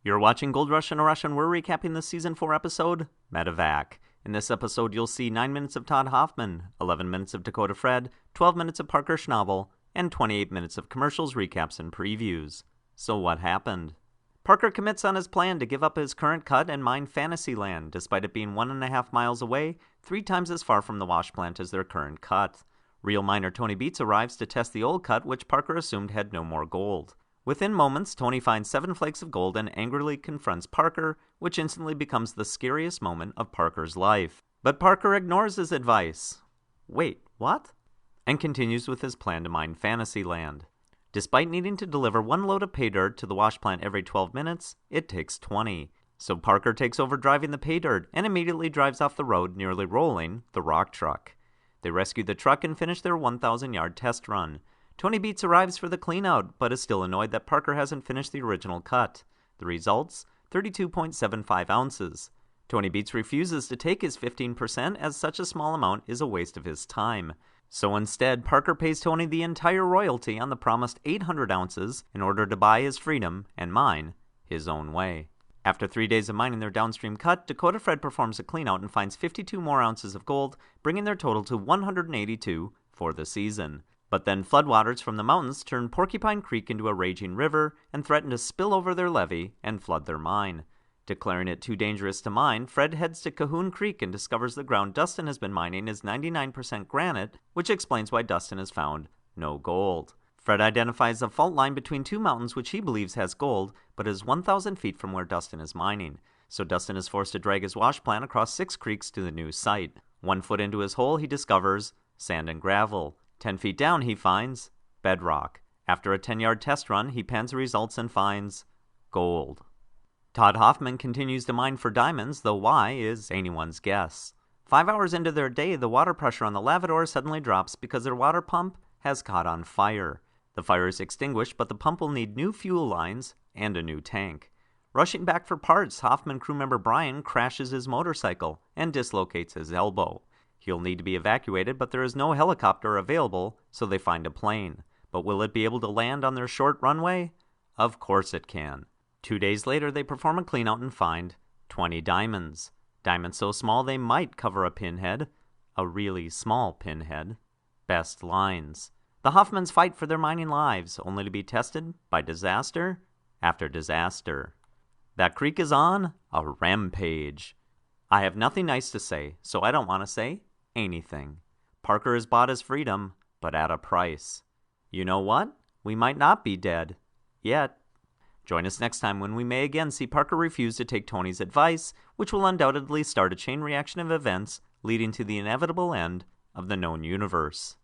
You're watching Gold Rush and a Rush, and we're recapping the Season 4 episode, Medevac. In this episode, you'll see 9 minutes of Todd Hoffman, 11 minutes of Dakota Fred, 12 minutes of Parker SCHNABEL, and 28 minutes of commercials, recaps, and previews. So what happened? Parker commits on his plan to give up his current cut and mine Fantasyland, despite it being 1.5 miles away, 3 times as far from the wash plant as their current cut. Real miner Tony Beets arrives to test the old cut, which Parker assumed had no more gold. Within moments, Tony finds 7 flakes of gold and angrily confronts Parker, which instantly becomes the scariest moment of Parker's life. But Parker ignores his advice. Wait, what? And continues with his plan to mine Fantasyland. Despite needing to deliver 1 load of pay dirt to the wash plant every 12 minutes, it takes 20. So Parker takes over driving the pay dirt and immediately drives off the road, nearly rolling the rock truck. They rescue the truck and finish their 1,000-yard test run. Tony Beets arrives for the cleanout, but is still annoyed that Parker hasn't finished the original cut. The results? 32.75 ounces. Tony Beets refuses to take his 15% as such a small amount is a waste of his time. So instead, Parker pays Tony the entire royalty on the promised 800 ounces in order to buy his freedom and mine his own way. After 3 days of mining their downstream cut, Dakota Fred performs a cleanout and finds 52 more ounces of gold, bringing their total to 182 for the season. But then floodwaters from the mountains turn Porcupine Creek into a raging river and threaten to spill over their levee and flood their mine. Declaring it too dangerous to mine, Fred heads to Cahoon Creek and discovers the ground Dustin has been mining is 99% granite, which explains why Dustin has found no gold. Fred identifies a fault line between 2 mountains which he believes has gold, but is 1,000 feet from where Dustin is mining. So Dustin is forced to drag his wash plant across 6 creeks to the new site. 1 foot into his hole, he discovers sand and gravel. 10 feet down, he finds bedrock. After a 10-yard test run, he pans the results and finds gold. Todd Hoffman continues to mine for diamonds, though why is anyone's guess. 5 hours into their day, the water pressure on the lavador suddenly drops because their water pump has caught on fire. The fire is extinguished, but the pump will need new fuel lines and a new tank. Rushing back for parts, Hoffman crew member Brian crashes his motorcycle and dislocates his elbow. He'll need to be evacuated, but there is no helicopter available, so they find a plane. But will it be able to land on their short runway? Of course it can. 2 days later, they perform a cleanout and find 20 diamonds. Diamonds so small they might cover a pinhead. A really small pinhead. Best lines. The Hoffmans fight for their mining lives, only to be tested by disaster after disaster. That creek is on a rampage. I have nothing nice to say, so I don't want to say anything. Parker has bought his freedom, but at a price. You know what? We might not be dead. Yet. Join us next time when we may again see Parker refuse to take Tony's advice, which will undoubtedly start a chain reaction of events leading to the inevitable end of the known universe.